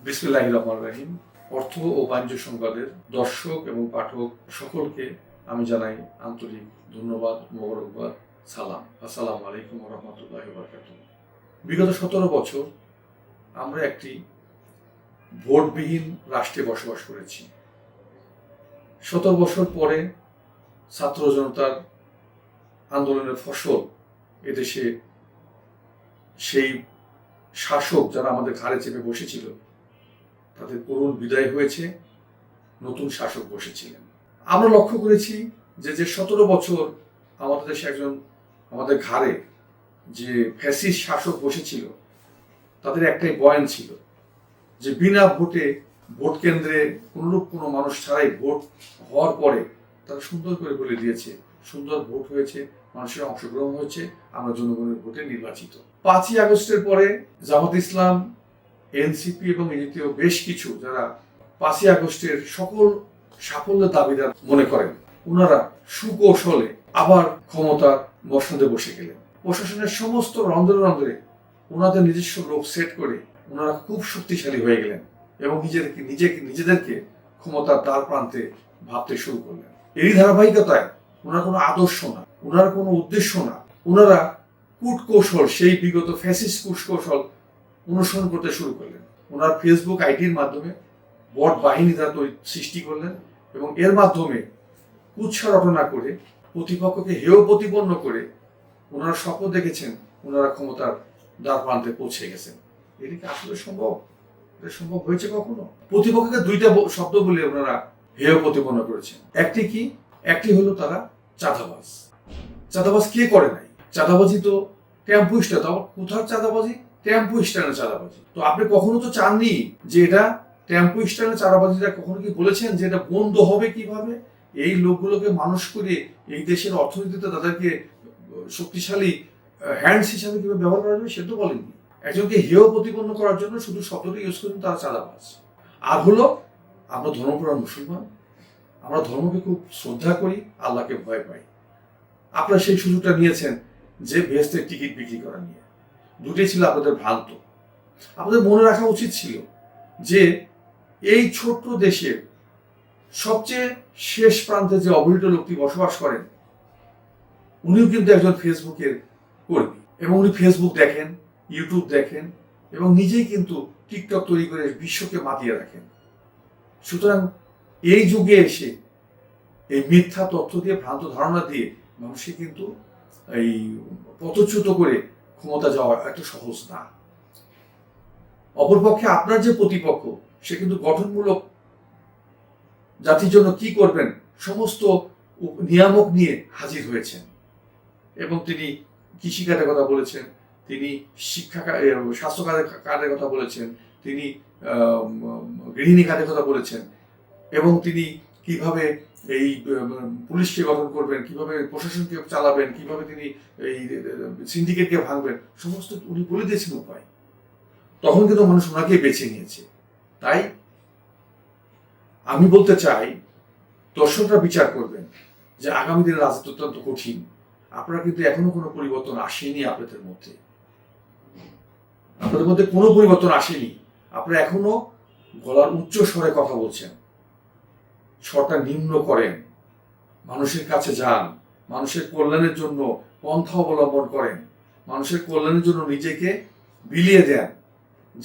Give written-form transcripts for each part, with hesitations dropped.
বিসমিল্লাহির রহমানির রহিম। অর্থ ও বাণিজ্য সংবাদের দর্শক এবং পাঠক সকলকে আমি জানাই আন্তরিক ধন্যবাদ, মোবারকবাদ, সালাম। আসসালামু আলাইকুম ওয়া রাহমাতুল্লাহি ওয়া বারাকাতুহু। বিগত 17 বছর আমরা একটি ভোটবিহীন রাষ্ট্রে বসবাস করেছি। 17 বছর পরে ছাত্র জনতার আন্দোলনের ফসল এদেশে সেই শাসক যারা আমাদের ঘাড়ে চেপে বসেছিল তাদের করুণ বিদায় হয়েছে, নতুন শাসক বসেছিলেন। আমরা লক্ষ্য করেছি যে 17 বছর আমাদের দেশে আমাদের ঘাড়ে যে ফ্যাসিস্ট শাসক বসেছিল তাদের একটাই বয়ান ছিল যে বিনা ভোটে ভোট কেন্দ্রে কোনো মানুষ ছাড়াই ভোট হওয়ার পরে তারা সুন্দর করে বলে দিয়েছে সুন্দর ভোট হয়েছে, মানুষের অংশগ্রহণ হয়েছে, আমরা জনগণের ভোটে নির্বাচিত। 5ই আগস্টের পরে জামাত ইসলাম, এনসিপি এবং এনজিও বেশ কিছু যারা 5ই আগস্টের সকল সাফল্যের দাবিদার মনে করেন, ওনারা সুকৌশলে আবার ক্ষমতার মসনদে বসে গেলেন। প্রশাসনের সমস্ত রন্ধ্রে রন্ধ্রে ওনাদের নিজস্ব লোক সেট করে ওনারা খুব শক্তিশালী হয়ে গেলেন এবং নিজেদেরকে ক্ষমতার দ্বার প্রান্তে ভাবতে শুরু করলেন। এই ধারাবাহিকতায় ওনার কোনো আদর্শ না, ওনার কোনো উদ্দেশ্য না, ওনারা কূটকৌশল, সেই বিগত ফ্যাসিস্ট কূটকৌশল অনুসরণ করতে শুরু করলেন। ওনার ফেসবুক আইডির মাধ্যমে বট বাহিনী তারা সৃষ্টি করলেন এবং এর মাধ্যমে কুৎসা রটনা করে প্রতিপক্ষকে হেয় প্রতিপন্ন করে ওনারা স্বপ্ন দেখেছেন ওনারা ক্ষমতার দ্বার প্রান্তে পৌঁছে গেছেন। এটি কি আসলে সম্ভব? এটা সম্ভব হয়েছে কখনো? প্রতিপক্ষকে দুইটা শব্দ বলে ওনারা হেয় প্রতিপন্ন করেছেন। একটি হলো তারা চাঁদাবাজ। চাঁদাবাজ কে করে নাই? চাঁদাবাজি তো টেম্পো স্ট্যান্ড, কোথার চাঁদাবাজি? টেম্পো স্ট্যান্ডের চাঁদাবাজি। তো আপনি কখনো তো চাননি যে এটা টেম্পো স্ট্যান্ডের চাঁদাবাজিটা কখনো কি বলেছেন যে এটা বন্ধ হবে কিভাবে? এই লোকগুলোকে মানুষ করে এই দেশের অর্থনীতিতে তাদেরকে শক্তিশালী হ্যান্ডস হিসাবে কিভাবে ব্যবহার করা যাবে সেটা তো বলেননি। একজনকে হেয় প্রতিপন্ন করার জন্য শুধু শব্দটা ইউজ করেন তারা চাঁদাবাজ। আর হলো আমরা ধর্মপ্রাণ মুসলমান, আমরা ধর্মকে খুব শ্রদ্ধা করি, আল্লাহকে ভয় পাই। আপনারা সেই সুযোগটা নিয়েছেন যে বেহেশতের টিকিট বিক্রি করা নিয়ে। দুটোই ছিল আপনাদের ভ্রান্ত। আপনাদের মনে রাখা উচিত ছিল যে এই ছোট্ট দেশের সবচেয়ে শেষ প্রান্তে যে অবহেলিত লোকটি বসবাস করেন উনিও কিন্তু একজন ফেসবুকের কর্মী এবং উনি ফেসবুক দেখেন, ইউটিউব দেখেন এবং নিজেই কিন্তু টিকটক তৈরি করে বিশ্বকে মাতিয়ে রাখেন। সুতরাং এই যুগে এসে এই মিথ্যা তথ্য দিয়ে, ভ্রান্ত ধারণা দিয়ে মানুষকে কিন্তু এই পথচ্যুত করে ক্ষমতা যাওয়া এত সহজ না। অপরপক্ষে আপনার যে প্রতিপক্ষ সে কিন্তু গঠনমূলক জাতির জন্য কি করবেন সমস্ত নিয়ামক নিয়ে হাজির হয়েছেন এবং তিনি কৃষি কার্ডের কথা বলেছেন, তিনি স্বাস্থ্য কার্ডের কথা বলেছেন, তিনি গৃহিণী কার্ডের কথা বলেছেন এবং তিনি কিভাবে এই পুলিশকে গঠন করবেন, কিভাবে প্রশাসনকে চালাবেন, কিভাবে তিনি এই সিন্ডিকেটকে ভাঙবেন, সমস্ত উনি বলে দিয়েছেন উপায়। তখন কিন্তু মানুষ ওনাকে বেছে নিয়েছে। তাই আমি বলতে চাই দর্শকরা বিচার করবেন যে আগামী দিনের রাজনীতি অত্যন্ত কঠিন। আপনারা কিন্তু এখনো কোনো পরিবর্তন আসেনি, আপনাদের মধ্যে কোনো পরিবর্তন আসেনি। আপনারা এখনো গলার উচ্চ স্বরে কথা বলছেন, স্বরটা নিম্ন করেন, মানুষের কাছে যান, মানুষের কল্যাণের জন্য পন্থা অবলম্বন করেন, মানুষের কল্যাণের জন্য নিজেকে বিলিয়ে দেন।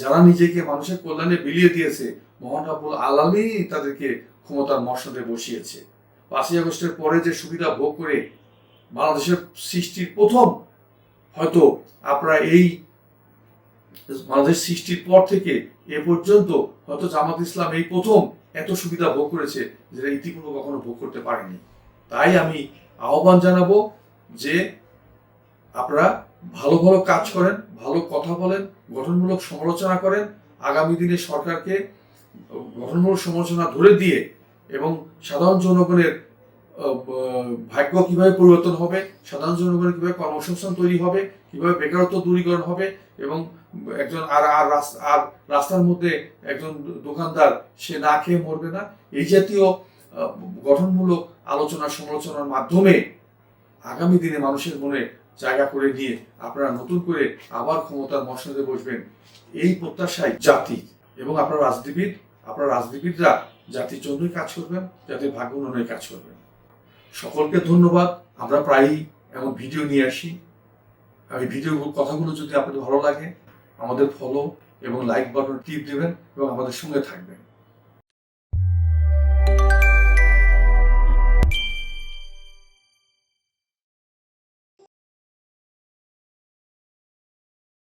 যারা নিজেকে মানুষের কল্যাণে বিলিয়ে দিয়েছে মহান রব্বুল আলামিন তাদেরকে ক্ষমতার মসনদে বসিয়েছে। 5ই আগস্টের পরে যে সুবিধা ভোগ করে বাংলাদেশের সৃষ্টির প্রথম, হয়তো আপনারা এই বাংলাদেশ সৃষ্টির পর থেকে এ পর্যন্ত হয়তো জামাত ইসলাম এই প্রথম এত সুবিধা ভোগ করেছে যেটা ইতিপূর্বে কখনো ভোগ করতে পারেনি। তাই আমি আহ্বান জানাবো যে আপনারা ভালো ভালো কাজ করেন, ভালো কথা বলেন, গঠনমূলক সমালোচনা করেন, আগামী দিনে সরকারকে গঠনমূলক সমালোচনা ধরে দিয়ে এবং সাধারণ জনগণের ভাগ্য কিভাবে পরিবর্তন হবে, সাধারণ জনগণের কিভাবে কর্মসংস্থান তৈরি হবে, কিভাবে বেকারত্ব দূরীকরণ হবে এবং একজন আর রাস্তার মধ্যে একজন দোকানদার সে না খেয়ে মরবে না, এই জাতীয় গঠনমূলক আলোচনা সমালোচনার মাধ্যমে আগামী দিনে মানুষের মনে জায়গা করে নিয়ে আপনারা নতুন করে আবার ক্ষমতার মসনদে বসবেন, এই প্রত্যাশায় জাতি এবং আপনারা রাজনীতিবিদরা জাতির জন্যই কাজ করবেন, জাতির ভাগ্য উন্নয়নের কাজ করবেন। সকলকে ধন্যবাদ। আমরা প্রায়ই এমন ভিডিও নিয়ে আসি। এই ভিডিও কথাগুলো যদি আপনাদের ভালো লাগে, আমাদের ফলো এবং লাইক বাটন টিপ দেবেন এবং আমাদের সঙ্গে থাকবেন।